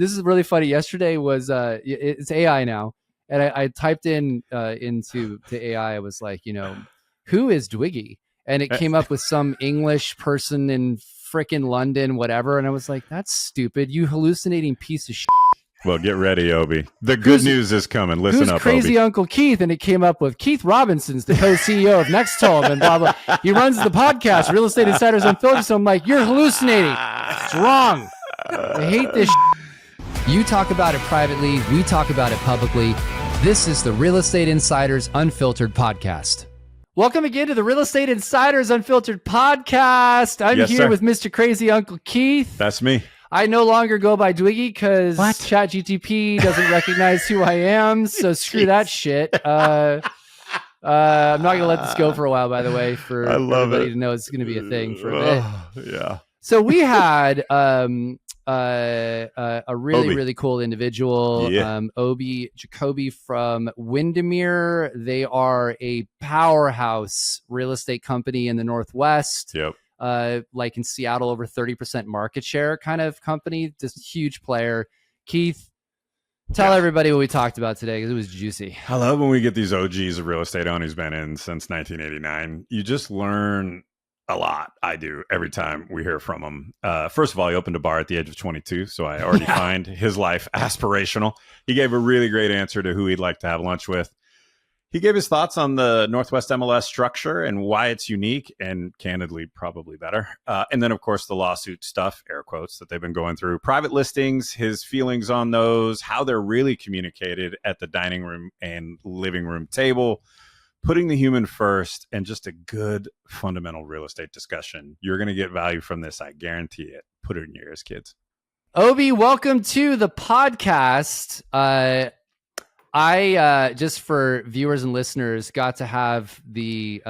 this is really funny. Yesterday was it's AI now, and I typed in into AI. I was like, who is Dwiggy? And it came up with some English person in frickin' London, whatever. And I was like, that's stupid. You hallucinating piece of shit. Well, get ready, Obi. The good news is coming. Listen up, crazy Obi. Uncle Keith? And it came up with Keith Robinson's the co-CEO of Nextome and blah, blah. He runs the podcast, Real Estate Insiders Unfiltered. So I'm like, you're hallucinating. It's wrong. I hate this shit. You talk about it privately. We talk about it publicly. This is the Real Estate Insiders Unfiltered podcast. Welcome again to the Real Estate Insiders Unfiltered podcast. I'm here with Mr. Crazy Uncle Keith. That's me. I no longer go by Dwiggy because ChatGTP doesn't recognize who I am. So screw that shit. I'm not going to let this go for a while, by the way, for everybody to know it's going to be a thing for a bit. Yeah. So we had a really cool individual, Obi Jacobi from Windermere. They are a powerhouse real estate company in the Northwest. Yep. Like in Seattle, over 30% market share kind of company, just huge player. Keith, tell everybody what we talked about today because it was juicy. I love when we get these OGs of real estate on who's been in since 1989. You just learn a lot. I do every time we hear from him. First of all, he opened a bar at the age of 22, so I already find his life aspirational. He gave a really great answer to who he'd like to have lunch with. He gave his thoughts on the Northwest MLS structure and why it's unique and candidly probably better. And then, of course, the lawsuit stuff, air quotes, that they've been going through. Private listings, his feelings on those, how they're really communicated at the dining room and living room table, putting the human first, and just a good fundamental real estate discussion. You're going to get value from this. I guarantee it. Put it in your ears, kids. Obi, welcome to the podcast. I just for viewers and listeners got to have the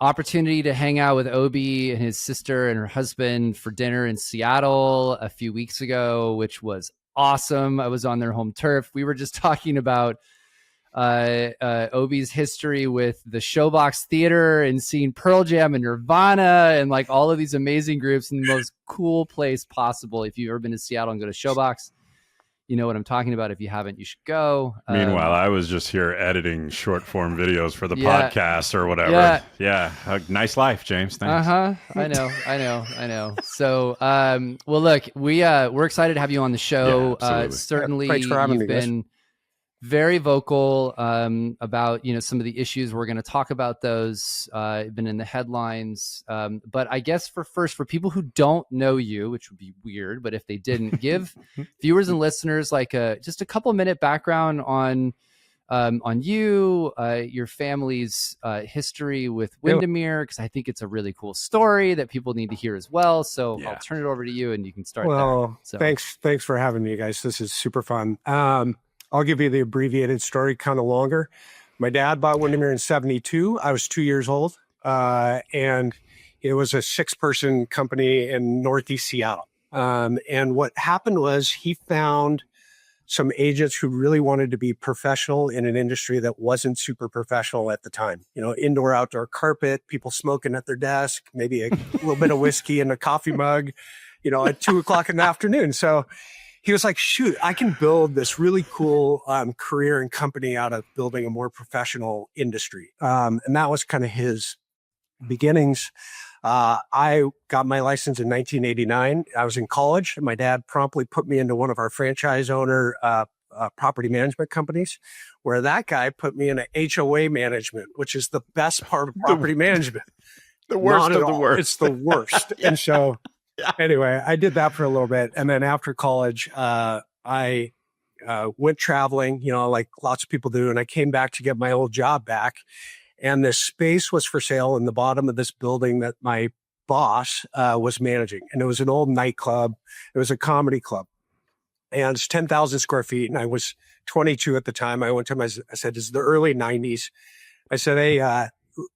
opportunity to hang out with Obi and his sister and her husband for dinner in Seattle a few weeks ago, which was awesome. I was on their home turf. We were just talking about Obi's history with the Showbox Theater and seeing Pearl Jam and Nirvana and like all of these amazing groups in the most cool place possible. If you've ever been to Seattle and go to Showbox, you know what I'm talking about. If you haven't, you should go. Meanwhile, I was just here editing short form videos for the podcast or whatever. Yeah. Nice life, James. Thanks. I know. So, well, look, we're excited to have you on the show. Certainly, you've been very vocal about some of the issues. We're going to talk about those. Been in the headlines, but I guess for people who don't know you, which would be weird, but if they didn't, give viewers and listeners like just a couple minute background on you, your family's history with Windermere, because I think it's a really cool story that people need to hear as well. So I'll turn it over to you, and you can start. Well, so. Thanks for having me, guys. This is super fun. I'll give you the abbreviated story, kind of longer. My dad bought Windermere in 72. I was 2 years old, and it was a 6-person company in Northeast Seattle. And what happened was he found some agents who really wanted to be professional in an industry that wasn't super professional at the time. Indoor, outdoor carpet, people smoking at their desk, maybe a little bit of whiskey in a coffee mug, at 2:00 in the afternoon. So he was like, shoot, I can build this really cool career and company out of building a more professional industry. And that was kind of his beginnings. I got my license in 1989. I was in college, and my dad promptly put me into one of our franchise owner property management companies, where that guy put me in a HOA management, which is the best part of property management. The worst of the worst. It's the worst. And so anyway, I did that for a little bit. And then after college, I went traveling, like lots of people do. And I came back to get my old job back. And this space was for sale in the bottom of this building that my boss was managing. And it was an old nightclub. It was a comedy club. And it's 10,000 square feet. And I was 22 at the time. I went to him, I said, it's the early 90s. I said, hey,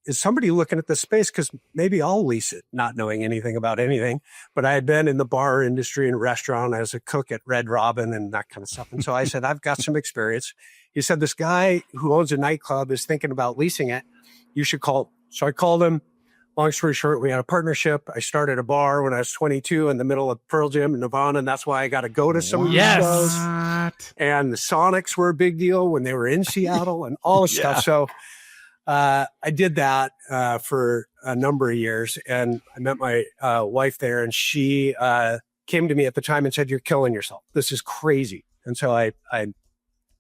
is somebody looking at this space? Because maybe I'll lease it, not knowing anything about anything. But I had been in the bar industry and restaurant as a cook at Red Robin and that kind of stuff. And so I said, I've got some experience. He said, this guy who owns a nightclub is thinking about leasing it. You should call. So I called him. long story short, we had a partnership. I started a bar when I was 22 in the middle of Pearl Jam and Nirvana, and that's why I got to go to some of these shows. And the Sonics were a big deal when they were in Seattle and all this stuff. So I did that for a number of years, and I met my wife there, and she came to me at the time and said, "You're killing yourself. This is crazy." And so I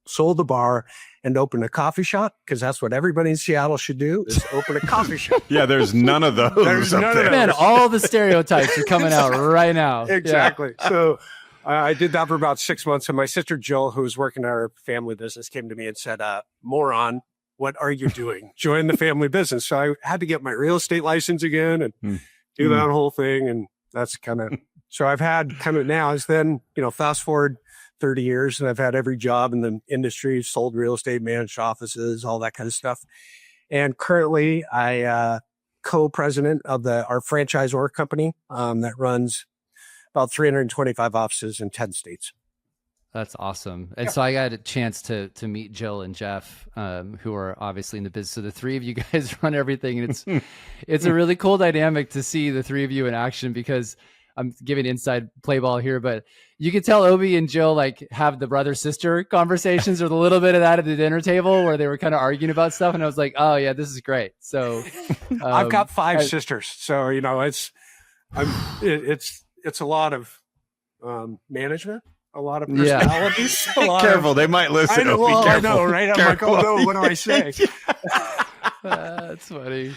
sold the bar and opened a coffee shop, because that's what everybody in Seattle should do, is open a coffee shop. Yeah, there's none of those. There's none of those. Man, all the stereotypes are coming out right now. Exactly. Yeah. So I did that for about 6 months. And my sister Jill, who was working at our family business, came to me and said, "Moron, what are you doing? Join the family business." So I had to get my real estate license again and do that whole thing. And that's kind of, so I've had kind of now is then, fast forward 30 years, and I've had every job in the industry, sold real estate, managed offices, all that kind of stuff. And currently I co-president of our franchisor company that runs about 325 offices in 10 states. That's awesome. And so I got a chance to meet Jill and Jeff, who are obviously in the business. So the three of you guys run everything. And it's a really cool dynamic to see the three of you in action, because I'm giving inside play ball here, but you can tell Obi and Jill like have the brother-sister conversations, or the little bit of that at the dinner table where they were kind of arguing about stuff. And I was like, oh yeah, this is great. So I've got five sisters. So, it's a lot of management, a lot of personalities. Careful, they might listen. I know, right? I'm like, oh no, what do I say? That's funny.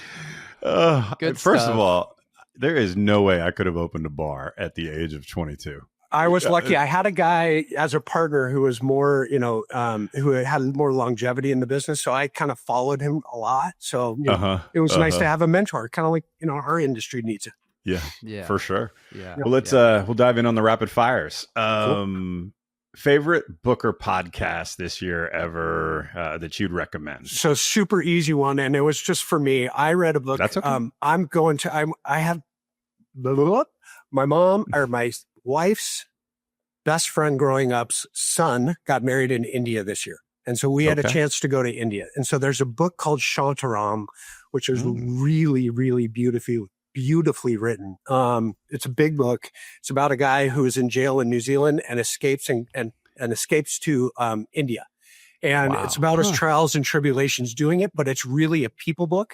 Good First of all, there is no way I could have opened a bar at the age of 22. I was lucky. I had a guy as a partner who was more, who had more longevity in the business. So I kind of followed him a lot. So it was nice to have a mentor, kind of like, our industry needs it. Yeah, for sure. Yeah. Well, let's we'll dive in on the rapid fires. Cool. Favorite book or podcast this year ever that you'd recommend? So super easy one, and it was just for me. I read a book. That's okay. I have my mom or my wife's best friend growing up's son got married in India this year, and so we had a chance to go to India. And so there's a book called Shantaram, which is really, really beautifully written. It's a big book. It's about a guy who is in jail in New Zealand and escapes and escapes to India. And it's about his trials and tribulations doing it, but it's really a people book.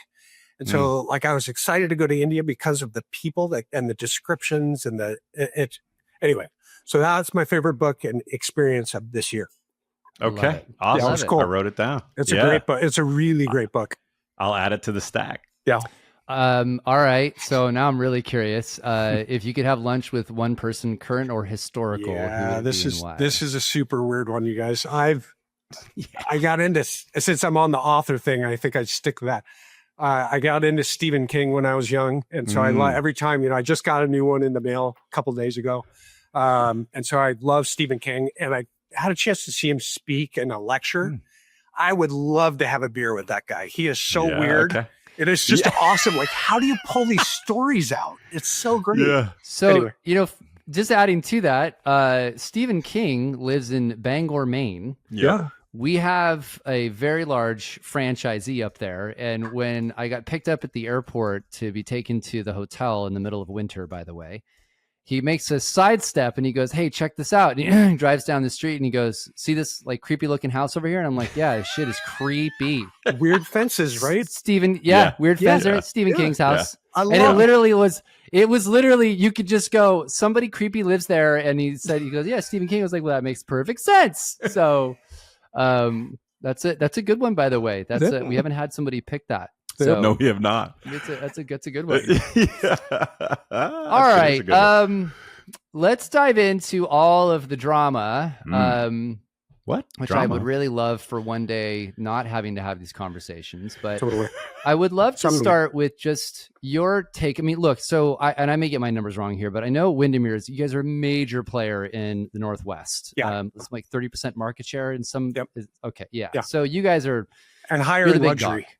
And so I was excited to go to India because of the people and the descriptions and anyway. So that's my favorite book and experience of this year. Okay. Awesome. Yeah, it was cool. I wrote it down. It's a great book. It's a really great book. I'll add it to the stack. Yeah. All right. So now I'm really curious. If you could have lunch with one person, current or historical, yeah, this is a super weird one, you guys. I got into, since I'm on the author thing, I think I'd stick to that. I got into Stephen King when I was young. And so every time, I just got a new one in the mail a couple of days ago. And so I love Stephen King, and I had a chance to see him speak in a lecture. I would love to have a beer with that guy. He is so weird. Okay. It is just awesome. Like, how do you pull these stories out? It's so great. Yeah. So, just adding to that, Stephen King lives in Bangor, Maine. Yeah. We have a very large franchisee up there. And when I got picked up at the airport to be taken to the hotel in the middle of winter, by the way, he makes a sidestep and he goes, "Hey, check this out." And he drives down the street and he goes, "See this like creepy looking house over here?" And I'm like, "Yeah, this shit is creepy." Weird fences, right? Stephen, weird fence. Yeah. Stephen King's house. Yeah. And it was literally, you could just go, somebody creepy lives there. And he goes, "Yeah, Stephen King." Was like, "Well, that makes perfect sense." So that's it. That's a good one, by the way. We haven't had somebody pick that. So, no, we have not. That's a good one. All right. Let's dive into all of the drama. Which drama? I would really love for one day not having to have these conversations. But totally. I would love to start with just your take. I mean, look, I may get my numbers wrong here, but I know Windermere, you guys are a major player in the Northwest. Yeah. It's like 30% market share in some. Yep. Okay. Yeah. So you guys are. And higher in luxury. Dog.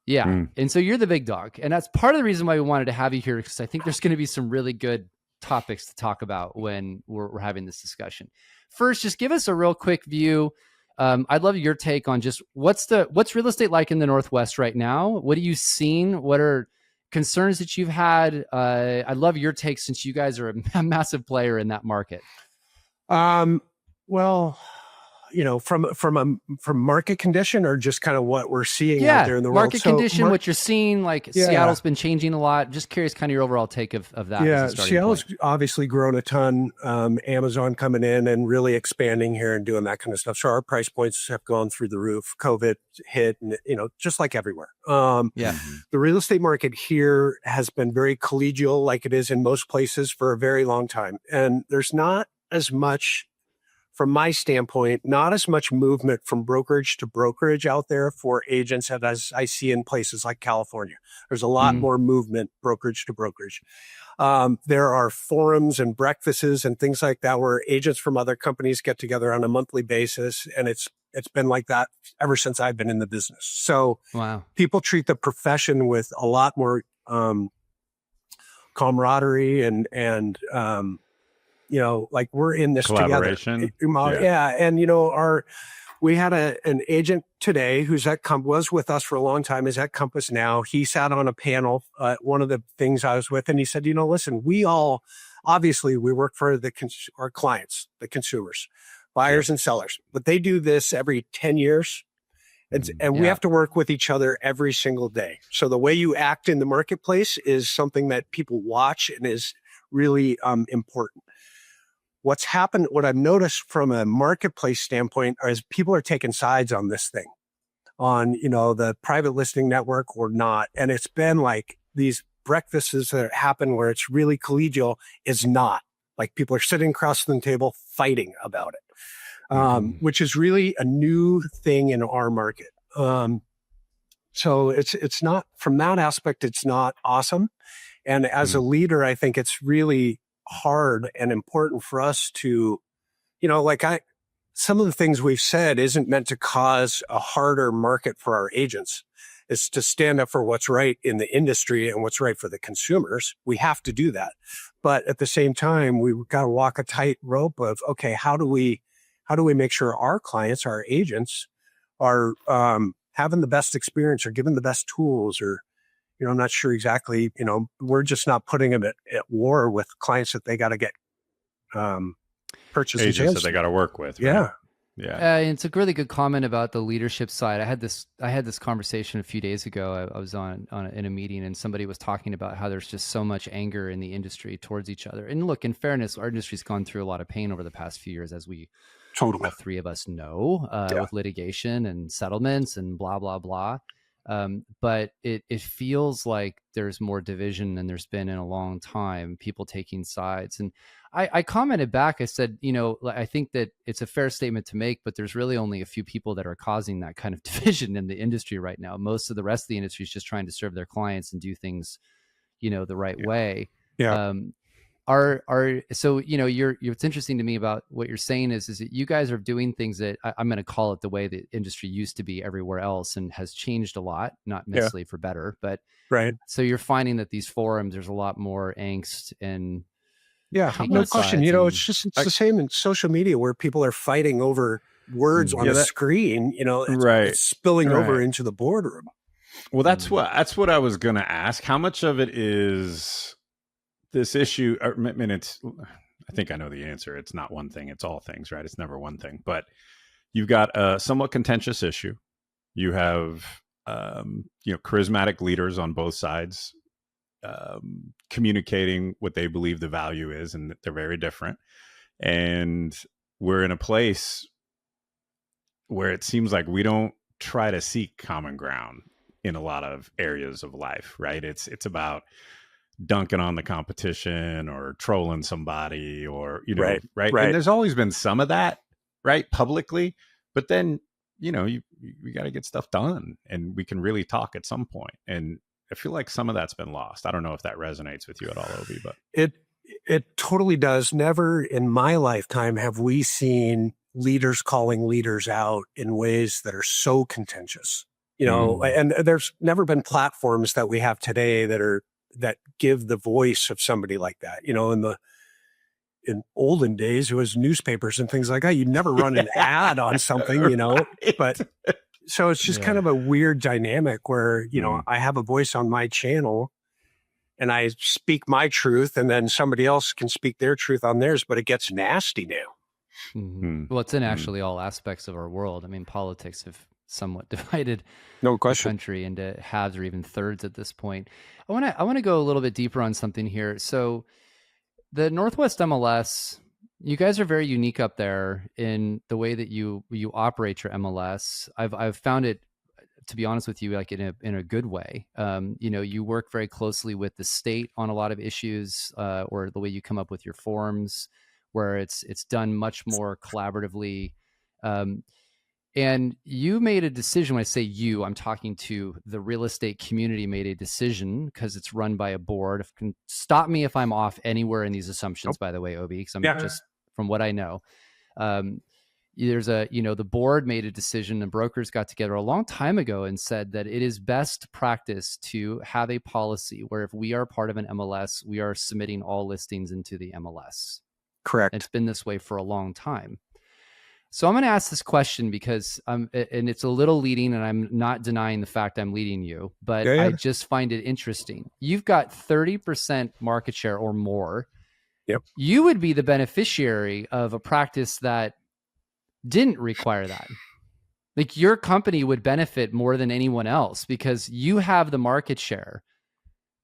Yeah. And so you're the big dog. And that's part of the reason why we wanted to have you here, because I think there's going to be some really good topics to talk about when we're having this discussion. First, just give us a real quick view. I'd love your take on just what's real estate like in the Northwest right now? What are you seeing? What are concerns that you've had? I'd love your take since you guys are a massive player in that market. Well, from market condition, or just kind of what we're seeing out there in the world. Market condition, what you're seeing, like Seattle's been changing a lot. Just curious, kind of your overall take of that. Yeah, Seattle's obviously grown a ton. Amazon coming in and really expanding here and doing that kind of stuff. So our price points have gone through the roof. COVID hit, and just like everywhere. The real estate market here has been very collegial, like it is in most places, for a very long time, and there's not as much. From my standpoint, not as much movement from brokerage to brokerage out there for agents as I see in places like California. There's a lot more movement brokerage to brokerage. There are forums and breakfasts and things like that where agents from other companies get together on a monthly basis. And it's been like that ever since I've been in the business. So people treat the profession with a lot more camaraderie and like we're in this collaboration. Together. Yeah. And, we had an agent today who's was with us for a long time, is at Compass now. He sat on a panel, one of the things I was with, and he said, listen, we all, obviously we work for our clients, the consumers, buyers and sellers, but they do this every 10 years. And we have to work with each other every single day. So the way you act in the marketplace is something that people watch and is really important. What's happened, what I've noticed from a marketplace standpoint is people are taking sides on this thing, on, the private listing network or not. And it's been like these breakfasts that happen where it's really collegial is not. Like people are sitting across the table fighting about it, which is really a new thing in our market. So it's not, from that aspect, it's not awesome. And as a leader, I think it's really hard and important for us to, some of the things we've said isn't meant to cause a harder market for our agents. It's to stand up for what's right in the industry and what's right for the consumers. We have to do that. But at the same time, we've got to walk a tight rope of, okay, how do we make sure our clients, our agents are having the best experience or given the best tools, or I'm not sure exactly, we're just not putting them at war with clients that they got to get purchase agents that they got to work with. Right? Yeah. It's a really good comment about the leadership side. I had this conversation a few days ago. I was in a meeting, and somebody was talking about how there's just so much anger in the industry towards each other. And look, in fairness, our industry's gone through a lot of pain over the past few years, as we all three of us know, with litigation and settlements and blah, blah, blah. But it feels like there's more division than there's been in a long time, people taking sides. And I commented back, I said, I think that it's a fair statement to make, but there's really only a few people that are causing that kind of division in the industry right now. Most of the rest of the industry is just trying to serve their clients and do things, the right way. Yeah. So what's interesting to me about what you're saying is that you guys are doing things that I'm going to call it the way the industry used to be everywhere else, and has changed a lot, not necessarily for better, but right. So you're finding that these forums, there's a lot more angst and no question. It's the same in social media where people are fighting over words on a screen. It's spilling over into the boardroom. Well, that's what I was going to ask. How much of it is this issue? I think I know the answer. It's not one thing. It's all things, right? It's never one thing. But you've got a somewhat contentious issue. You have, charismatic leaders on both sides, communicating what they believe the value is, and that they're very different. And we're in a place where it seems like we don't try to seek common ground in a lot of areas of life, right? It's about dunking on the competition or trolling somebody, or right. And there's always been some of that, right, publicly, but then we got to get stuff done, and we can really talk at some point. And I feel like some of that's been lost. I don't know if that resonates with you at all, Obi, but it totally does. Never in my lifetime have we seen leaders calling leaders out in ways that are so contentious. And there's never been platforms that we have today that give the voice of somebody like that. In olden days, it was newspapers and things like that. You'd never run an ad on something, right. But so it's just kind of a weird dynamic where, I have a voice on my channel and I speak my truth, and then somebody else can speak their truth on theirs, but it gets nasty now. Mm-hmm. Well, it's in actually all aspects of our world. I mean, politics have somewhat divided no the question country into halves or even thirds at this point. I want to go a little bit deeper on something here. So the Northwest MLS, you guys are very unique up there in the way that you operate your MLS. I've found it, to be honest with you, like in a good way. You work very closely with the state on a lot of issues, or the way you come up with your forms, where it's done much more collaboratively. And you made a decision. When I say you, I'm talking to the real estate community, made a decision, because it's run by a board. Stop me if I'm off anywhere in these assumptions, by the way, Obi, because I'm just from what I know. The board made a decision, and brokers got together a long time ago and said that it is best practice to have a policy where if we are part of an MLS, we are submitting all listings into the MLS. Correct. And it's been this way for a long time. So I'm going to ask this question because and it's a little leading, and I'm not denying the fact I'm leading you, but I just find it interesting. You've got 30% market share or more. Yep. You would be the beneficiary of a practice that didn't require that. Like, your company would benefit more than anyone else because you have the market share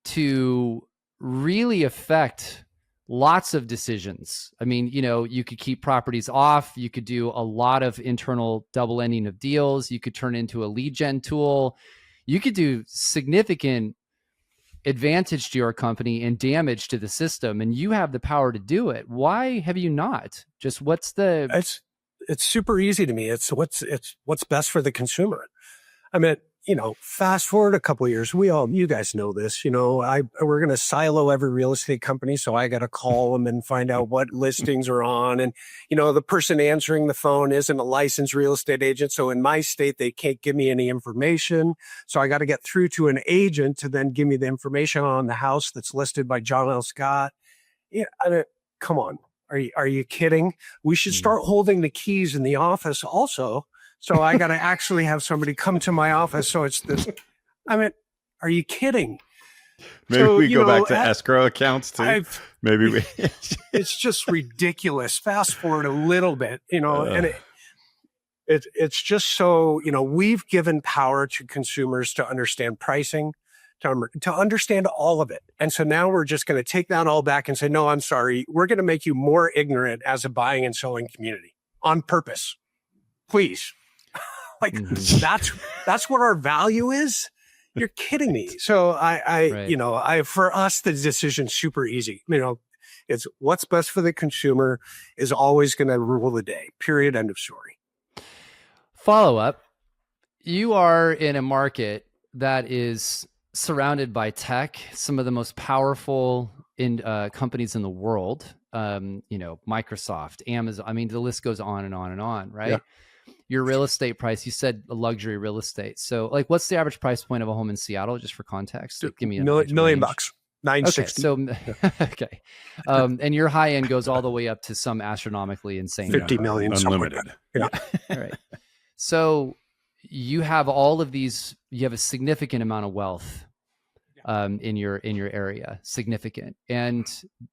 to really affect lots of decisions. I mean, you could keep properties off. You could do a lot of internal double ending of deals. You could turn into a lead gen tool. You could do significant advantage to your company and damage to the system. And you have the power to do it. Why have you not? Just it's super easy to me. It's what's best for the consumer. I mean, fast forward a couple of years, you guys know this, we're going to silo every real estate company. So I got to call them and find out what listings are on. And, the person answering the phone isn't a licensed real estate agent. So in my state, they can't give me any information. So I got to get through to an agent to then give me the information on the house that's listed by John L. Scott. Come on. Are you kidding? We should start holding the keys in the office also. So I got to actually have somebody come to my office. So it's this. I mean, are you kidding? Maybe we go back to escrow accounts too. It's just ridiculous. Fast forward a little bit, and it's just so, we've given power to consumers to understand pricing, to understand all of it. And so now we're just going to take that all back and say, no, I'm sorry. We're going to make you more ignorant as a buying and selling community on purpose. Please. That's what our value is. You're kidding me. So for us, the decision's super easy. It's what's best for the consumer is always going to rule the day. Period. End of story. Follow up. You are in a market that is surrounded by tech, some of the most powerful companies in the world. Microsoft, Amazon. I mean, the list goes on and on and on, right? Yeah. Your real estate price, you said luxury real estate. So what's the average price point of a home in Seattle, just for context? Give me $1 million. $960. Okay. Okay. And your high end goes all the way up to some astronomically insane 50 million. Unlimited. Yeah. All right. So you have all of these, you have a significant amount of wealth in your area, significant. And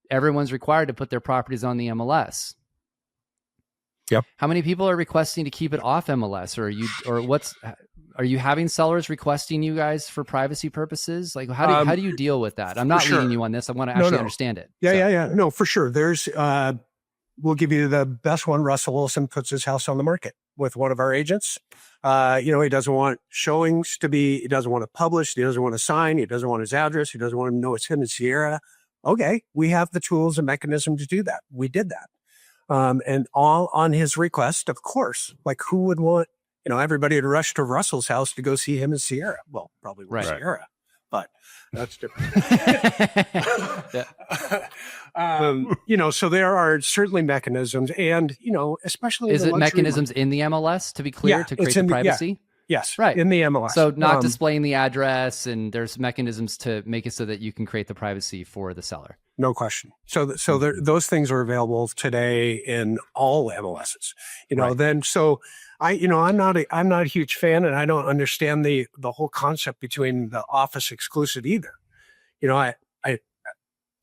everyone's required to put their properties on the MLS. Yep. How many people are requesting to keep it off MLS, are you having sellers requesting you guys for privacy purposes? How do you deal with that? I'm not leading you on this. I want to actually understand it. Yeah. No, for sure. There's, we'll give you the best one. Russell Wilson puts his house on the market with one of our agents. He doesn't want showings he doesn't want to publish. He doesn't want to sign. He doesn't want his address. He doesn't want to know it's him in Sierra. Okay. We have the tools and mechanism to do that. We did that. And all on his request, of course. Who would want, everybody to rush to Russell's house to go see him in Sierra? Well, probably Sierra, but that's different. So there are certainly mechanisms, and especially is it mechanisms in the MLS, to be clear, to create the privacy? Yes, right, in the MLS. So not displaying the address, and there's mechanisms to make it so that you can create the privacy for the seller. No question. So those things are available today in all MLSs. I'm not a huge fan, and I don't understand the whole concept between the office exclusive either. I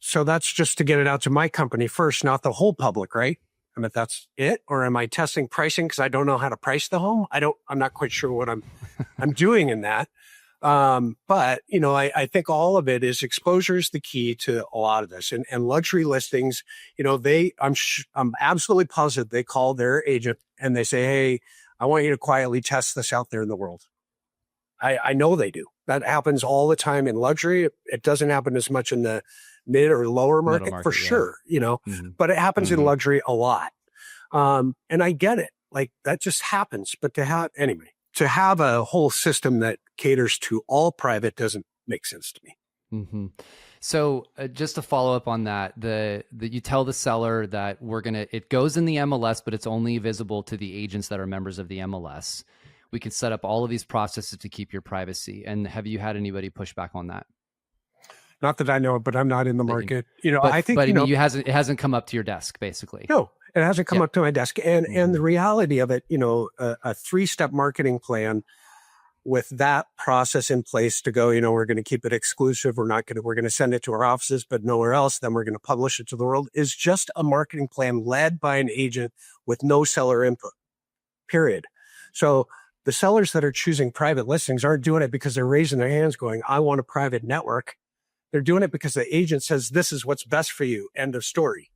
So that's just to get it out to my company first, not the whole public, right? I mean, that's it. Or am I testing pricing because I don't know how to price the home? I'm not quite sure what I'm doing in that. But you know, I think all of it is exposure is the key to a lot of this, and luxury listings. You know, I'm absolutely positive they call their agent and they say, "Hey, I want you to quietly test this out there in the world." I know they do. That happens all the time in luxury. It doesn't happen as much in the mid or lower market for sure, you know, but it happens in luxury a lot. And I get it. Like that just happens. But to have a whole system that caters to all private doesn't make sense to me. Mm-hmm. So just to follow up on that, you tell the seller that it goes in the MLS, but it's only visible to the agents that are members of the MLS. We can set up all of these processes to keep your privacy. And have you had anybody push back on that? Not that I know, but I'm not in the market. You know, but, I think, but it hasn't come up to your desk, basically. No, it hasn't come up to my desk. And the reality of it, you know, a 3-step marketing plan with that process in place to go, you know, we're going to keep it exclusive. We're going to send it to our offices, but nowhere else. Then we're going to publish it to the world is just a marketing plan led by an agent with no seller input, period. So the sellers that are choosing private listings aren't doing it because they're raising their hands going, I want a private network. They're doing it because the agent says, this is what's best for you. End of story.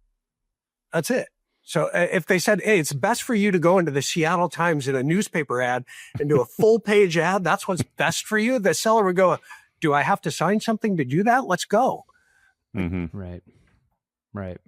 That's it. So if they said, hey, it's best for you to go into the Seattle Times in a newspaper ad and do a full page ad, that's what's best for you. The seller would go, do I have to sign something to do that? Let's go. Mm-hmm. Right.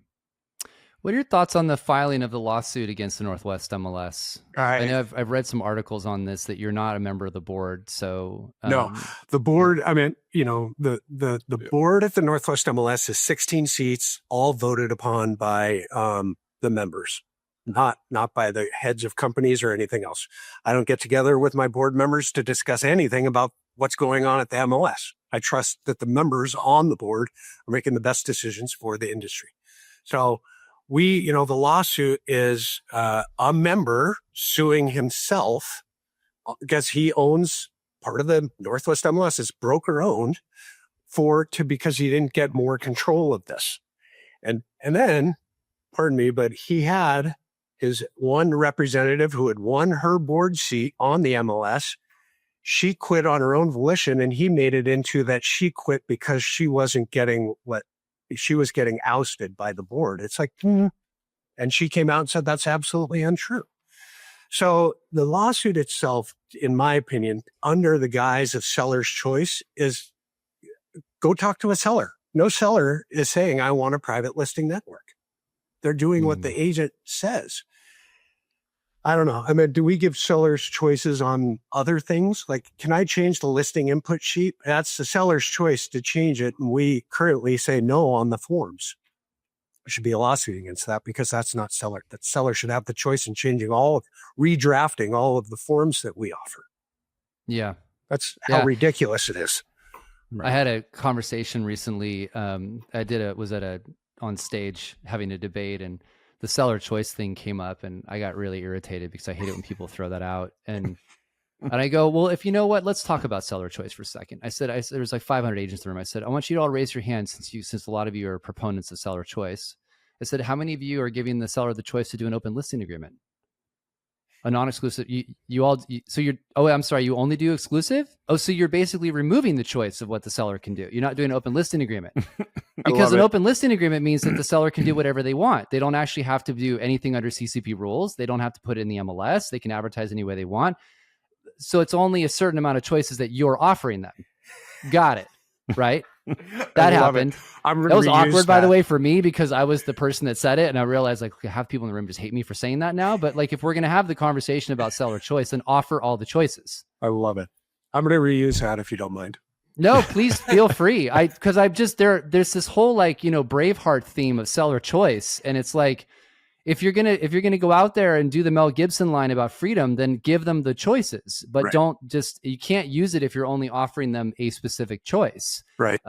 What are your thoughts on the filing of the lawsuit against the Northwest MLS? I know I've read some articles on this that you're not a member of the board. So no, the board, I mean, you know, the board at the Northwest MLS is 16 seats, all voted upon by the members, not by the heads of companies or anything else. I don't get together with my board members to discuss anything about what's going on at the MLS. I trust that the members on the board are making the best decisions for the industry. So the lawsuit is a member suing himself because he owns part of the Northwest MLS is broker owned because he didn't get more control of this. And then, pardon me, but he had his one representative who had won her board seat on the MLS. She quit on her own volition, and he made it into that she quit because she wasn't getting what she was getting ousted by the board. It's like, and she came out and said that's absolutely untrue. So the lawsuit itself, in my opinion, under the guise of seller's choice, is go talk to a seller. No seller is saying, I want a private listing network. They're doing what the agent says. I don't know. I mean, do we give sellers choices on other things? Like, can I change the listing input sheet? That's the seller's choice to change it. And we currently say no on the forms. There should be a lawsuit against that because that's not seller. That seller should have the choice in redrafting all of the forms that we offer. Yeah. That's how ridiculous it is. Right. I had a conversation recently. Was on stage having a debate, and the seller choice thing came up, and I got really irritated because I hate it when people throw that out. And I go, well, if you know what, let's talk about seller choice for a second. I said there was like 500 agents in the room. I said, I want you to all raise your hand since a lot of you are proponents of seller choice. I said, how many of you are giving the seller the choice to do an open listing agreement? A non-exclusive, you only do exclusive? Oh, so you're basically removing the choice of what the seller can do. You're not doing an open listing agreement. Because an open listing agreement means that the seller can do whatever they want. They don't actually have to do anything under CCP rules. They don't have to put it in the MLS. They can advertise any way they want. So it's only a certain amount of choices that you're offering them. Got it, right? That happened. That was awkward, by the way, for me, because I was the person that said it, and I realized like half people in the room just hate me for saying that now. But like, if we're going to have the conversation about seller choice, then offer all the choices. I love it. I'm going to reuse that if you don't mind. No, please feel free. Because I've just there's this whole Braveheart theme of seller choice, and it's like if you're gonna go out there and do the Mel Gibson line about freedom, then give them the choices, but you can't use it if you're only offering them a specific choice. Right.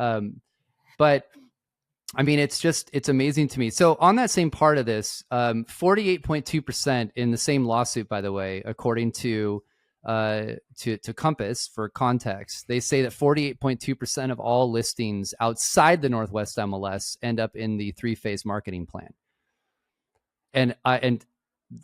But I mean, it's amazing to me. So on that same part of this, 48.2% in the same lawsuit, by the way, according to to Compass for context, they say that 48.2% of all listings outside the Northwest MLS end up in the 3-phase marketing plan. And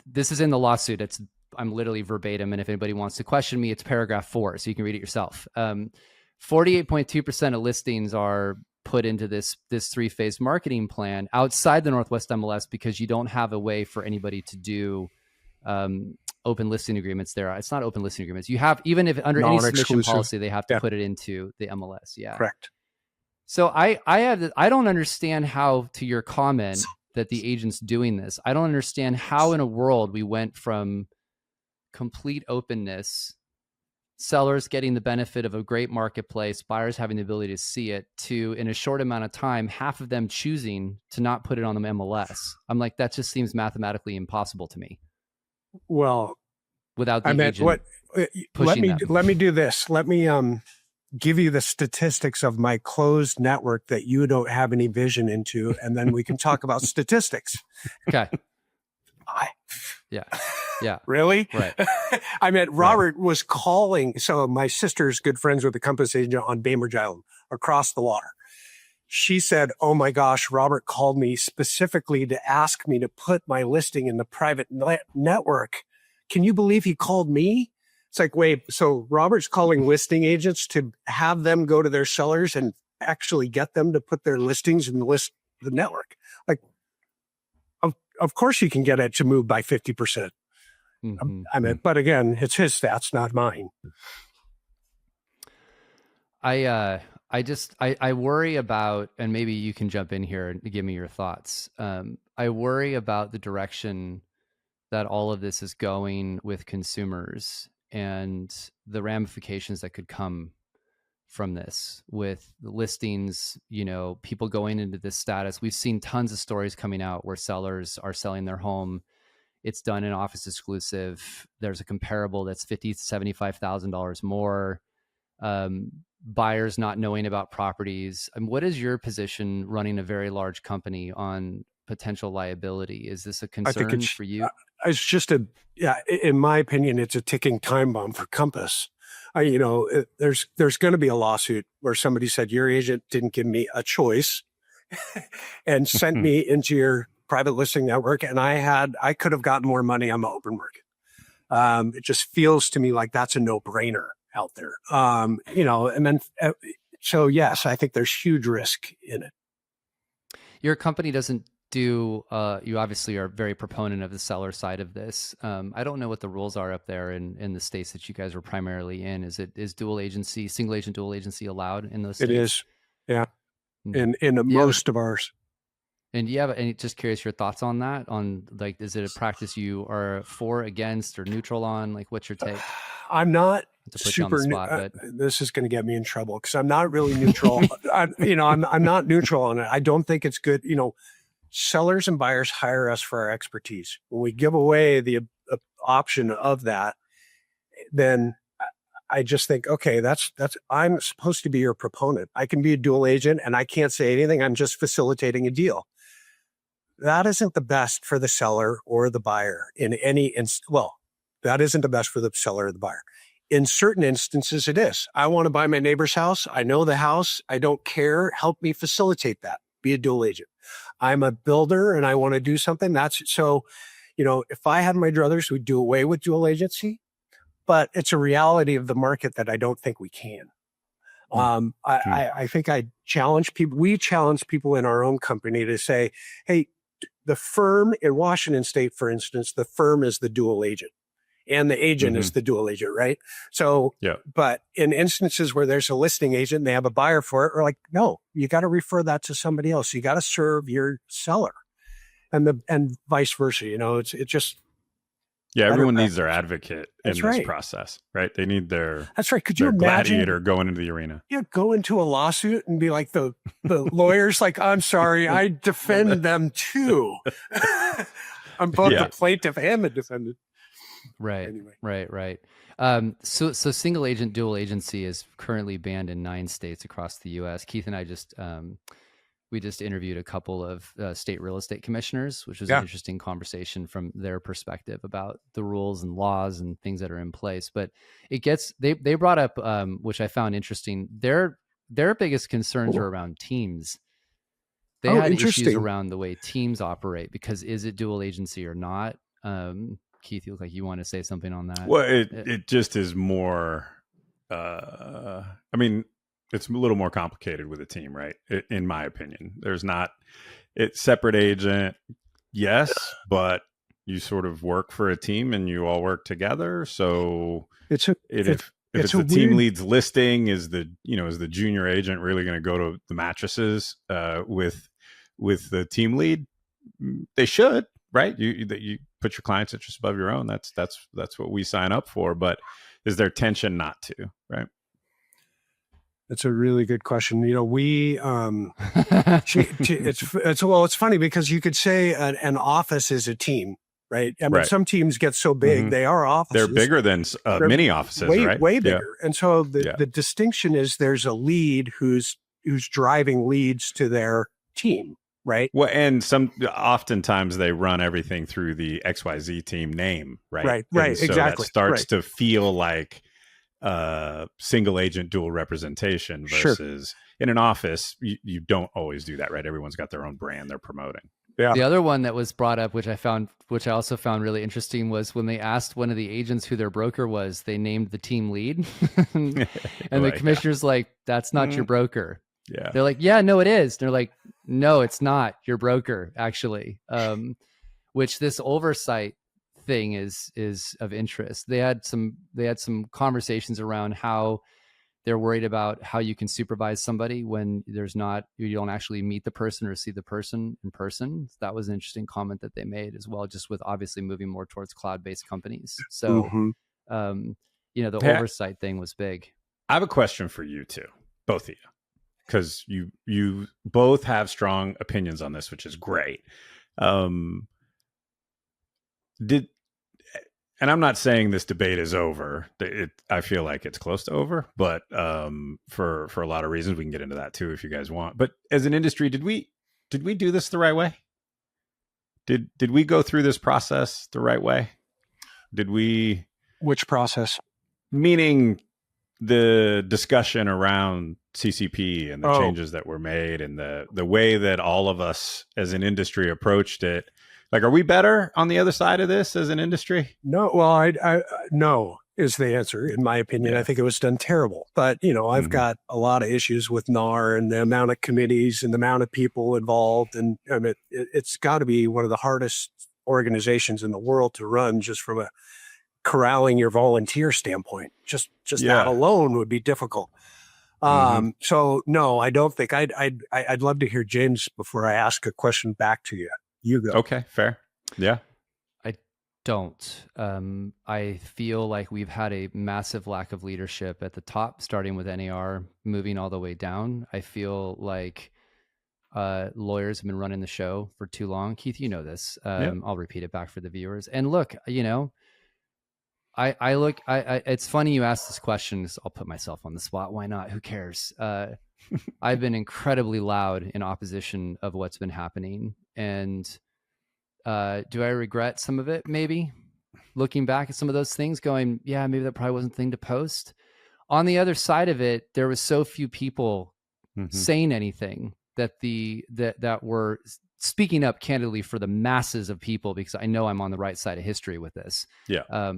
this is in the lawsuit. I'm literally verbatim. And if anybody wants to question me, it's paragraph 4, so you can read it yourself. 48.2% of listings are put into this 3-phase marketing plan outside the Northwest MLS because you don't have a way for anybody to do open listing agreements there. It's not open listing agreements. You have, even if under any submission policy, they have to put it into the MLS. Yeah. Correct. So I don't understand how, to your comment that the agent's doing this, I don't understand how in a world we went from complete openness, sellers getting the benefit of a great marketplace, buyers having the ability to see it, to, in a short amount of time, half of them choosing to not put it on the MLS. I'm like, that just seems mathematically impossible to me. Well, without the agent pushing them. Let me do this. Let me give you the statistics of my closed network that you don't have any vision into, and then we can talk about statistics. Okay. Yeah. Really? Right. I mean, Robert was calling. So my sister's good friends with the Compass agent on Bainbridge Island across the water. She said, "Oh my gosh, Robert called me specifically to ask me to put my listing in the private network. Can you believe he called me?" It's like, wait, so Robert's calling listing agents to have them go to their sellers and actually get them to put their listings in the network. Like, of course you can get it to move by 50%. Mm-hmm. I mean, but again, it's his stats, not mine. I worry about, and maybe you can jump in here and give me your thoughts. I worry about the direction that all of this is going with consumers and the ramifications that could come from this with the listings, people going into this status. We've seen tons of stories coming out where sellers are selling their home. It's done in office exclusive. There's a comparable that's $50,000 to $75,000 more. Buyers not knowing about properties. And what is your position running a very large company on potential liability? Is this a concern for you? It's just in my opinion, it's a ticking time bomb for Compass. There's going to be a lawsuit where somebody said your agent didn't give me a choice and sent me into your private listing network, and I could have gotten more money on the open market. It just feels to me like that's a no-brainer out there. And then so yes, I think there's huge risk in it. Your company doesn't do, you obviously are very proponent of the seller side of this. I don't know what the rules are up there in the states that you guys are primarily in. Is dual agency, single agent, dual agency allowed in those states? It is. Yeah. In most of ours. And do you have any, just curious, your thoughts on that? On like, is it a practice you are for, against, or neutral on? Like, what's your take? I'm not super this is going to get me in trouble because I'm not really neutral. I'm not neutral on it. I don't think it's good. Sellers and buyers hire us for our expertise. When we give away the option of that, then I just think, okay, that's I'm supposed to be your proponent. I can be a dual agent and I can't say anything. I'm just facilitating a deal. That isn't the best for the seller or the buyer that isn't the best for the seller or the buyer. In certain instances, it is. I want to buy my neighbor's house. I know the house. I don't care. Help me facilitate that. Be a dual agent. I'm a builder and I want to do something. If I had my druthers, we'd do away with dual agency, but it's a reality of the market that I don't think we can. I think I challenge people. We challenge people in our own company to say, hey, the firm in Washington State, for instance, the firm is the dual agent and the agent is the dual agent, right? So, but in instances where there's a listing agent and they have a buyer for it, we're like, no, you got to refer that to somebody else. You got to serve your seller and vice versa. It's just. Yeah, everyone needs their advocate in this process, right? They need their That's right. Could you imagine gladiator going into the arena? Yeah, go into a lawsuit and be like the lawyer's like, I'm sorry, I defend them too. I'm both the plaintiff and the defendant. Right. Anyway. Right. So single agent, dual agency is currently banned in 9 states across the U.S. Keith and I just we just interviewed a couple of state real estate commissioners, which was an interesting conversation from their perspective about the rules and laws and things that are in place. But they brought up, which I found interesting, their biggest concerns are around teams. They had issues around the way teams operate, because is it dual agency or not? Keith, you look like you want to say something on that. Well, it just is more, I mean, it's a little more complicated with a team, right? In my opinion, it's separate agent. Yes, but you sort of work for a team and you all work together. So if the team lead's listing, is the junior agent really going to go to the mattresses with the team lead? They should, right? You put your client's interest above your own. That's what we sign up for. But is there tension not to, right? That's a really good question. We it's funny because you could say an office is a team, right? I mean, some teams get so big, they are offices. They're bigger than mini offices, right? Way bigger. Yeah. And so the distinction is there's a lead who's driving leads to their team, right? Well, and oftentimes they run everything through the XYZ team name, right? Right, so exactly. That starts to feel like single agent dual representation versus in an office, you don't always do that, right? Everyone's got their own brand they're promoting. Yeah. The other one that was brought up, which I also found really interesting, was when they asked one of the agents who their broker was, they named the team lead. And the commissioner's like, that's not your broker. Yeah. They're like, yeah, no, it is. They're like, no, it's not your broker, actually. Which this oversight thing is of interest. They had some conversations around how they're worried about how you can supervise somebody when you don't actually meet the person or see the person in person. That was an interesting comment that they made as well, just with obviously moving more towards cloud-based companies. So, the oversight thing was big. I have a question for you too, both of you, because you both have strong opinions on this, which is great. And I'm not saying this debate is over. I feel like it's close to over, but for a lot of reasons, we can get into that too if you guys want. But as an industry, did we do this the right way? Did we go through this process the right way? Did we? Which process? Meaning the discussion around CCP and the changes that were made and the way that all of us as an industry approached it. Like, are we better on the other side of this as an industry? No, well, no is the answer, in my opinion. Yeah. I think it was done terrible. But, I've got a lot of issues with NAR and the amount of committees and the amount of people involved. And I mean, it's got to be one of the hardest organizations in the world to run, just from a corralling your volunteer standpoint. Just that alone would be difficult. So, no, I don't think I'd love to hear James before I ask a question back to you. You go. Okay, fair. Yeah. I don't. I feel like we've had a massive lack of leadership at the top, starting with NAR, moving all the way down. I feel like lawyers have been running the show for too long. Keith, you know this. I'll repeat it back for the viewers. And look, it's funny you asked this question. I'll put myself on the spot. Why not? Who cares? I've been incredibly loud in opposition of what's been happening. And do I regret some of it? Maybe. Looking back at some of those things going, yeah, maybe that probably wasn't the thing to post. On the other side of it, there was so few people saying anything that were speaking up candidly for the masses of people, because I know I'm on the right side of history with this. Yeah.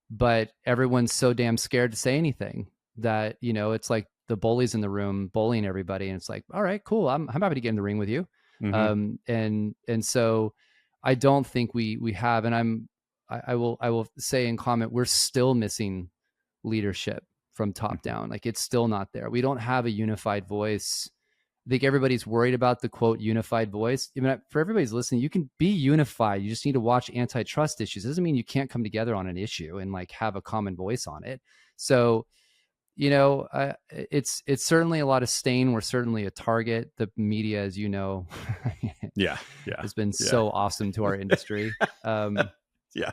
But everyone's so damn scared to say anything that, it's like the bullies in the room bullying everybody. And it's like, all right, cool. I'm happy to get in the ring with you. And so I don't think we have, and I will say in comment, we're still missing leadership from top down. Like, it's still not there. We don't have a unified voice. I think everybody's worried about the quote unified voice. I mean, for everybody's listening, you can be unified. You just need to watch antitrust issues. It doesn't mean you can't come together on an issue and like have a common voice on it. So, it's certainly a lot of stain. We're certainly a target. The media, as you know, yeah, has been so awesome to our industry. Yeah.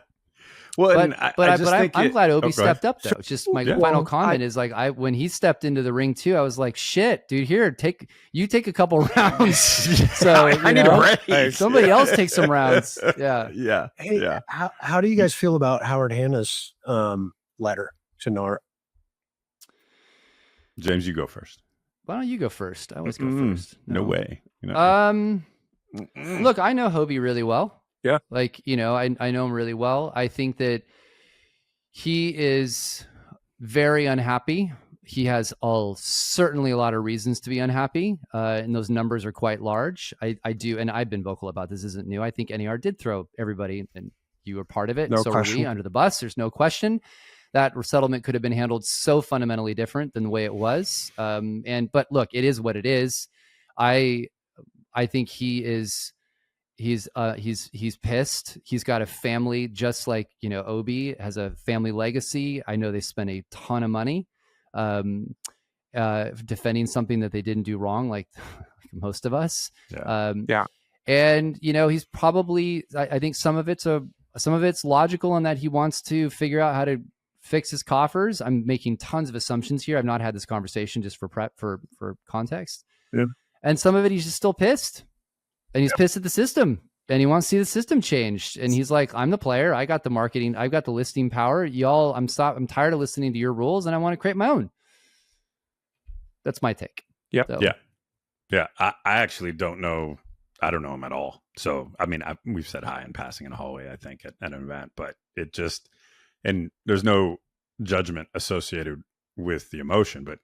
Well, I'm glad Obi stepped up though. Just my final comment is like when he stepped into the ring too, I was like, shit, dude, here, take a couple rounds. So I need a break. Somebody else take some rounds. Yeah. Yeah. Hey, yeah. How do you guys feel about Howard Hanna's letter to NAR? James, you go first. Why don't you go first? I always go first. No way. Look, I know Hobie really well. Yeah. Like, I know him really well. I think that he is very unhappy. He has certainly a lot of reasons to be unhappy. And those numbers are quite large. I do. And I've been vocal about this. Isn't new. I think NAR did throw everybody, and you were part of it. No so question. were we, under the bus. There's no question. That settlement could have been handled so fundamentally different than the way it was. But look, it is what it is. I think he's pissed. He's got a family, just like, Obi has a family legacy. I know they spent a ton of money defending something that they didn't do wrong, like most of us. Yeah. And he's probably, I think some of it's logical in that he wants to figure out how to fix his coffers. I'm making tons of assumptions here. I've not had this conversation, just for prep for context. Yeah. And some of it, he's just still pissed, and he's pissed at the system, and he wants to see the system changed. And he's like, I'm the player. I got the marketing. I've got the listing power. Y'all, I'm tired of listening to your rules, and I want to create my own. That's my take. Yep. So. Yeah. I actually don't know. I don't know him at all. So, I mean, we've said hi in passing in a hallway, I think, at an event, but it just, and there's no judgment associated with the emotion, but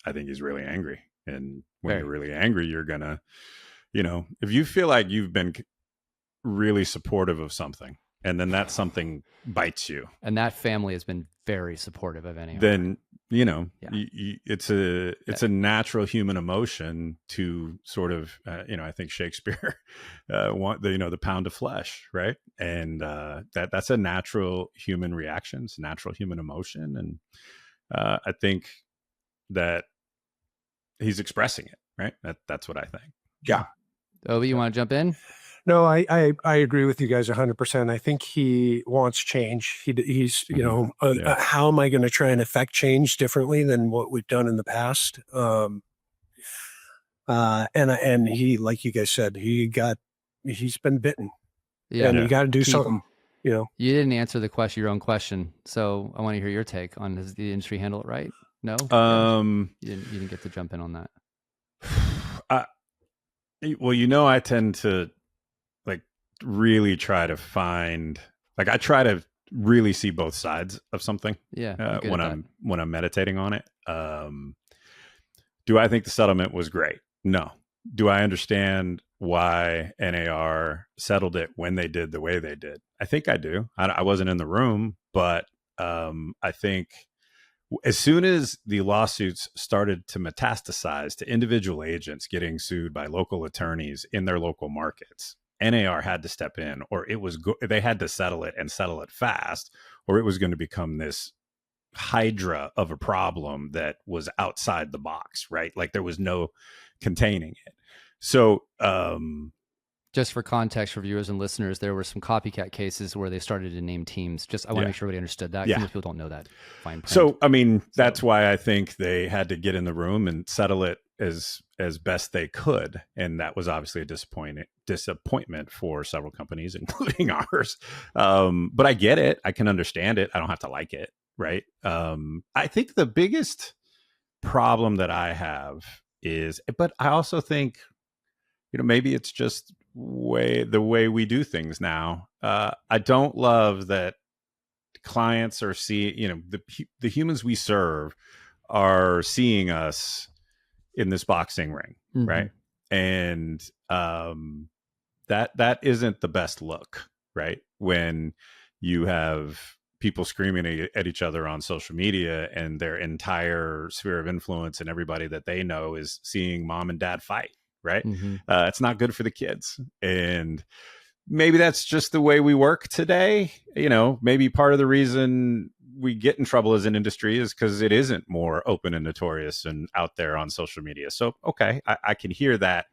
I think he's really angry. And when you're really angry, you're gonna, if you feel like you've been really supportive of something, and then that something bites you, and that family has been very supportive of NAR, then it's a natural human emotion to sort of I think Shakespeare want the pound of flesh, right? And that's a natural human reaction. It's a natural human emotion, and I think that he's expressing it, right? That's what I think. Yeah. Obi, you want to jump in? No, I agree with you guys 100%. I think he wants change. He's, how am I going to try and affect change differently than what we've done in the past? And he, like you guys said, he's been bitten. Yeah. And you got to do something, You didn't answer your own question. So I want to hear your take on, does the industry handle it right? No? You didn't get to jump in on that. Well, I tend to really try to find, I try to really see both sides of something. Yeah. When I'm meditating on it. Do I think the settlement was great? No. Do I understand why NAR settled it when they did the way they did? I think I do. I wasn't in the room, but I think as soon as the lawsuits started to metastasize to individual agents getting sued by local attorneys in their local markets, NAR had to step in, or they had to settle it fast, or it was going to become this hydra of a problem that was outside the box, right? Like there was no containing it. So, just for context for viewers and listeners, there were some copycat cases where they started to name teams. I want to make sure everybody understood that. Most people don't know that. Fine print. So, I mean, that's why I think they had to get in the room and settle it as best they could. And that was obviously a disappointment for several companies, including ours. But I get it. I can understand it. I don't have to like it. Right. I think the biggest problem that I have is, but I also think, maybe it's just the way we do things now. I don't love that clients are seeing, the humans we serve are seeing us in this boxing ring, mm-hmm. right? And that isn't the best look, right? When you have people screaming at each other on social media and their entire sphere of influence and everybody that they know is seeing mom and dad fight, right? Mm-hmm. It's not good for the kids. And maybe that's just the way we work today. Maybe part of the reason we get in trouble as an industry is because it isn't more open and notorious and out there on social media. So, okay, I can hear that.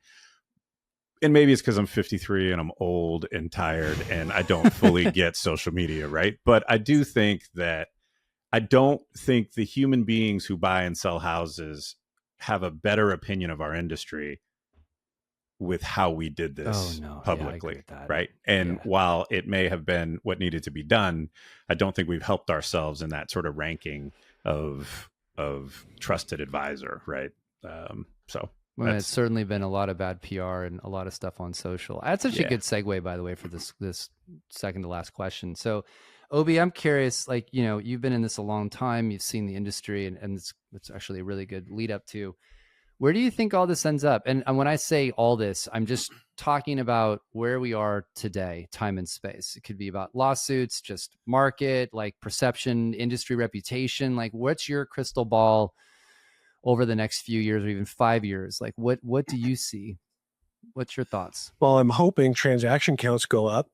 and maybe it's because I'm 53 and I'm old and tired and I don't fully get social media, right? But I do think that I don't think the human beings who buy and sell houses have a better opinion of our industry with how we did this publicly, right? And while it may have been what needed to be done, I don't think we've helped ourselves in that sort of ranking of trusted advisor, right? Well, it's certainly been a lot of bad PR and a lot of stuff on social. That's such a good segue, by the way, for this second to last question. So, Obi, I'm curious, like, you know, you've been in this a long time, you've seen the industry, and it's actually a really good lead up to, where do you think all this ends up? And when I say all this, I'm just talking about where we are today, time and space. It could be about lawsuits, just market, like perception, industry reputation. Like, what's your crystal ball over the next few years or even 5 years? Like, what do you see? What's your thoughts? Well, I'm hoping transaction counts go up.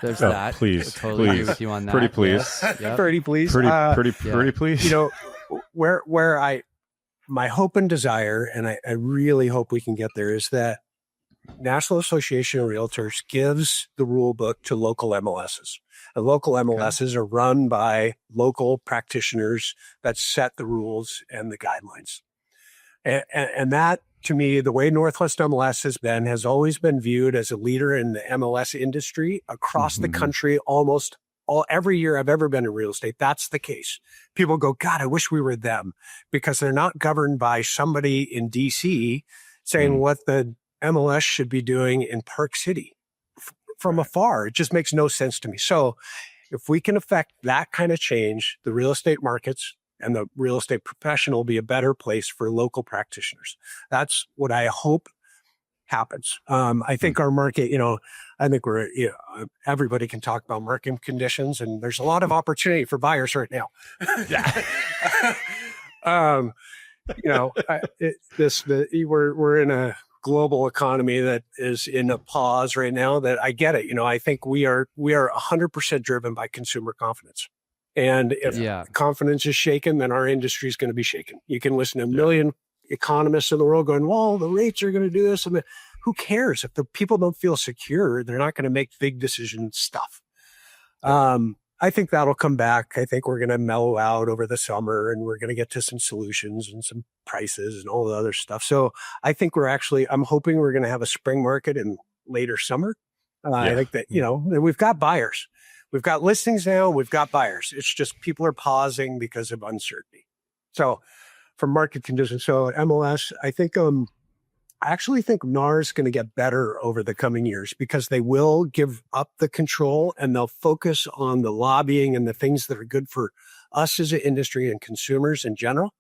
There's that. Please, totally agree with you on that. Pretty please. Yes. Yep. Pretty please. Pretty please. You know, where my hope and desire, and I really hope we can get there, is that National Association of Realtors gives the rule book to local MLSs. And local MLSs are run by local practitioners that set the rules and the guidelines. And that, to me, the way Northwest MLS has always been viewed as a leader in the MLS industry across the country. Almost every year I've ever been in real estate, that's the case. People go, God, I wish we were them, because they're not governed by somebody in DC saying what the MLS should be doing in Park City from afar. It just makes no sense to me. So if we can affect that kind of change, the real estate markets and the real estate profession will be a better place for local practitioners. That's what I hope happens. I think our market, you know, I think everybody can talk about market conditions, and there's a lot of opportunity for buyers right now. You know, we're in a global economy that is in a pause right now. That I get it. You know, I think we are 100% driven by consumer confidence. And if confidence is shaken, then our industry is going to be shaken. You can listen to a million economists in the world going, well, the rates are going to do this. And who cares? If the people don't feel secure, they're not going to make big decision stuff. I think that'll come back. I think we're going to mellow out over the summer, and we're going to get to some solutions and some prices and all the other stuff. So I think I'm hoping we're going to have a spring market in later summer. I think that, you know, we've got buyers. We've got listings now. We've got buyers. It's just people are pausing because of uncertainty. So from market conditions, so MLS, I actually think NAR is going to get better over the coming years, because they will give up the control and they'll focus on the lobbying and the things that are good for us as an industry and consumers in general,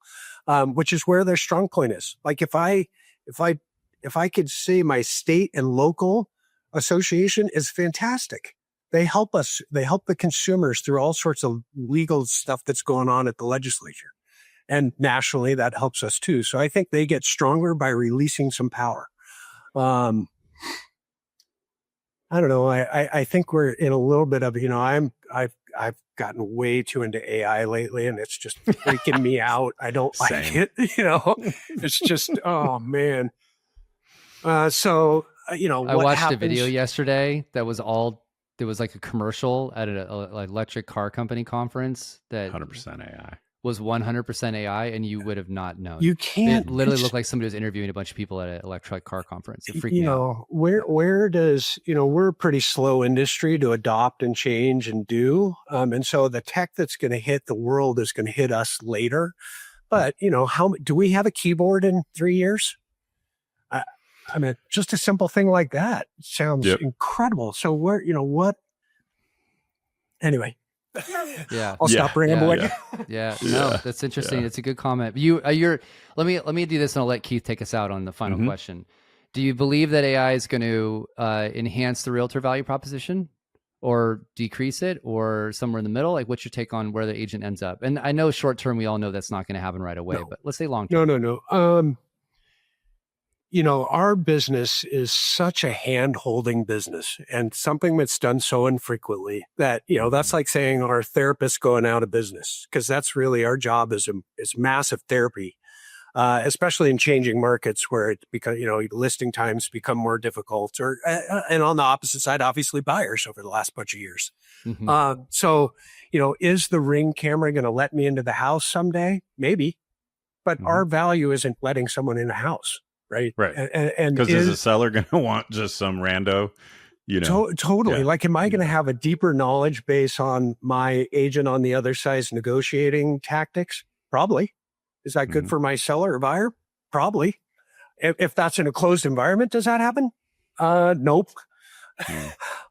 which is where their strong point is. Like if I could say my state and local association is fantastic. They help us. They help the consumers through all sorts of legal stuff that's going on at the legislature. And nationally, that helps us too. So I think they get stronger by releasing some power. I don't know. I think we're in a little bit of, you know, I've gotten way too into AI lately, and it's just freaking me out. I don't like it. You know, it's just, oh man. So, you know, I watched a video yesterday that was there was like a commercial at an electric car company conference that 100% AI was 100% AI, and you would have not known. You can't. It literally looked like somebody was interviewing a bunch of people at an electric car conference. It freaked me out. Where does, you know, we're a pretty slow industry to adopt and change and do. And so the tech that's going to hit the world is going to hit us later. But, you know, do we have a keyboard in 3 years? I mean, just a simple thing like that sounds incredible. So anyway, I'll stop rambling. No, that's interesting. It's a good comment. Let me do this, and I'll let Keith take us out on the final question. Do you believe that AI is going to enhance the realtor value proposition, or decrease it, or somewhere in the middle? Like, what's your take on where the agent ends up? And I know short term, we all know that's not going to happen right away, but let's say long term. No. You know, our business is such a hand-holding business, and something that's done so infrequently that, you know, that's like saying our therapist going out of business, because that's really our job is massive therapy. especially in changing markets where it because listing times become more difficult, or and on the opposite side, obviously buyers over the last bunch of years. So is the Ring camera going to let me into the house someday? Maybe, but our value isn't letting someone in a house, right? Right. And because is a seller going to want just some rando? Totally. Yeah. Like, am I going to have a deeper knowledge base on my agent on the other side's negotiating tactics? Probably. Is that good for my seller or buyer? Probably. If that's in a closed environment, does that happen? Nope.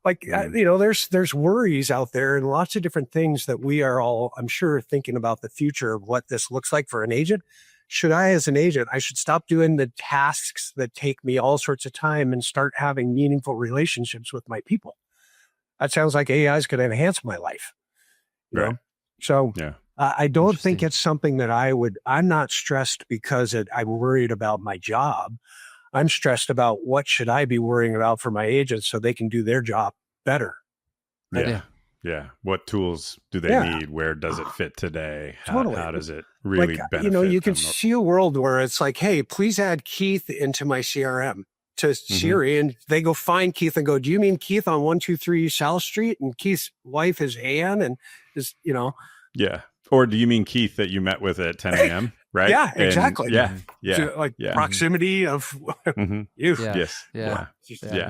There's worries out there and lots of different things that we are all, I'm sure, thinking about the future of what this looks like for an agent. Should I, as an agent, I should stop doing the tasks that take me all sorts of time and start having meaningful relationships with my people? That sounds like AI is going to enhance my life. You know? So I don't think it's something that I'm not stressed because I'm worried about my job. I'm stressed about what should I be worrying about for my agents so they can do their job better. Yeah. What tools do they need? Where does it fit today? How does it really benefit you can them? see a world where it's like, hey, please add Keith into my CRM to Siri. And they go find Keith and go, do you mean Keith on 123 South Street? And Keith's wife is Ann and is, Yeah. Or do you mean Keith that you met with at 10 a.m.? Right? Yeah, exactly. So, proximity of you. Yes. Yeah.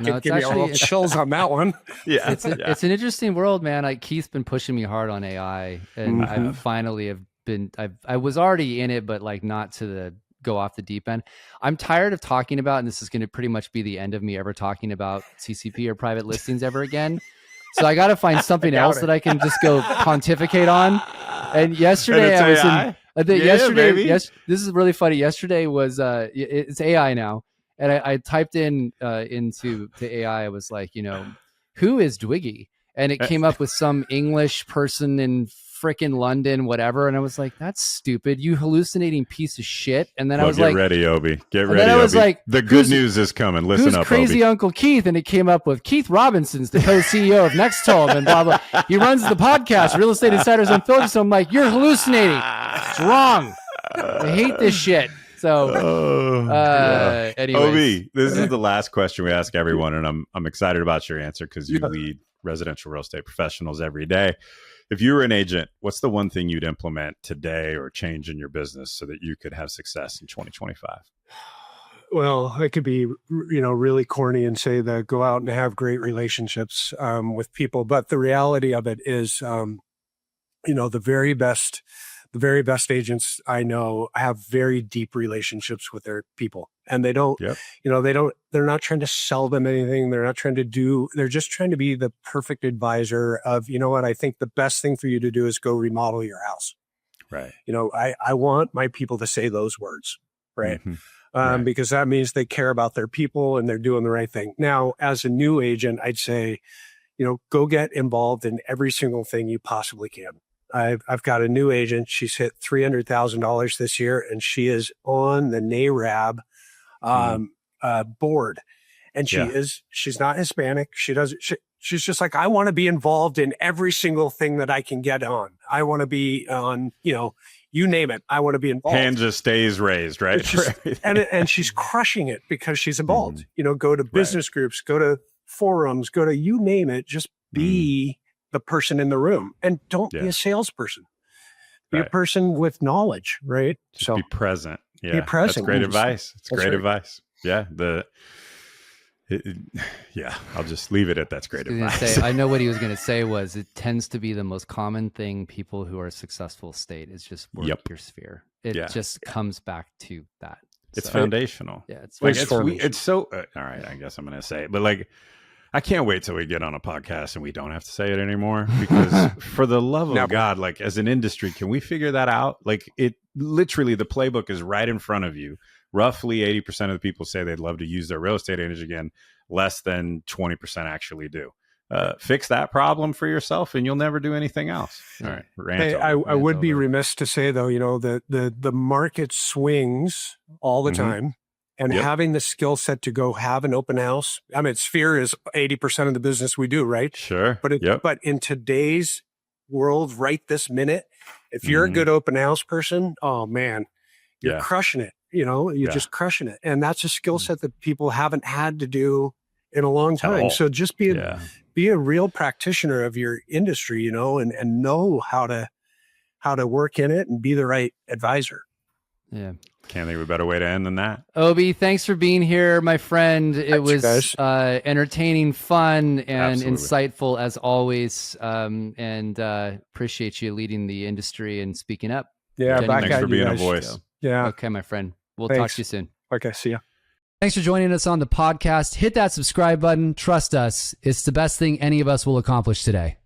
No, give me all chills on that one. It's an interesting world, man. Like Keith's been pushing me hard on AI, and I finally have been. I was already in it, but like not to the go off the deep end. I'm tired of talking about, and this is going to pretty much be the end of me ever talking about CCP or private listings ever again. So I got to find something else that I can just go pontificate on. And yesterday I was AI? This is really funny. Yesterday was it's AI now, and I typed into AI. I was like, who is Dwiggy? And it came up with some English person in frickin' London, whatever. And I was like, that's stupid. You hallucinating piece of shit. And then I was like, get ready, Obi. Get ready. And then I was like, the good news is coming. Listen up, crazy Obi. Uncle Keith? And it came up with Keith Robinson's the co-CEO of Nextome and blah, blah. He runs the podcast, Real Estate Insiders Unfiltered. So I'm like, you're hallucinating. It's wrong. I hate this shit. So, anyways. Obi, this is the last question we ask everyone. And I'm excited about your answer because you lead residential real estate professionals every day. If you were an agent, what's the one thing you'd implement today or change in your business so that you could have success in 2025? Well, it could be, really corny and say that go out and have great relationships with people. But the reality of it is, the very best agents I know have very deep relationships with their people, and they don't, they're not trying to sell them anything. They're just trying to be the perfect advisor of, what I think the best thing for you to do is go remodel your house. Right. I want my people to say those words. Right. Because that means they care about their people and they're doing the right thing. Now, as a new agent, I'd say, go get involved in every single thing you possibly can. I've got a new agent. She's hit $300,000 this year, and she is on the NARAB board. And she's not Hispanic. She's just like, I want to be involved in every single thing that I can get on. I want to be on, you name it. I want to be involved. Hand just stays raised, right? And she's crushing it because she's involved. Go to business groups, go to forums, go to you name it. Just be the person in the room, and don't be a salesperson. Be a person with knowledge, right? Just be present. Yeah, be present. That's great advice. It's great advice. Yeah, I'll just leave it at that's great advice. I know what he was going to say was it tends to be the most common thing people who are successful state is just work your sphere. It just comes back to that. It's foundational. Yeah, it's so all right. I guess I'm going to say it, but like, I can't wait till we get on a podcast and we don't have to say it anymore, because for the love of God, like as an industry, can we figure that out? Like it literally, the playbook is right in front of you. Roughly 80% of the people say they'd love to use their real estate agent again. Less than 20% actually do. Fix that problem for yourself and you'll never do anything else. All right. I would be remiss to say though, the market swings all the time. And having the skill set to go have an open house. I mean, Sphere is 80% of the business we do, right? Sure. But in today's world, right this minute, if you're a good open house person, oh man, you're crushing it. you're just crushing it. And that's a skill set that people haven't had to do in a long time. So just be a real practitioner of your industry, and know how to work in it and be the right advisor. Yeah. Can't think of a better way to end than that. Obi, thanks for being here, my friend. It was entertaining, fun, and insightful as always. And appreciate you leading the industry and speaking up. Yeah, thanks for being a voice. Yeah. Okay, my friend. We'll talk to you soon. Okay, see ya. Thanks for joining us on the podcast. Hit that subscribe button. Trust us, it's the best thing any of us will accomplish today.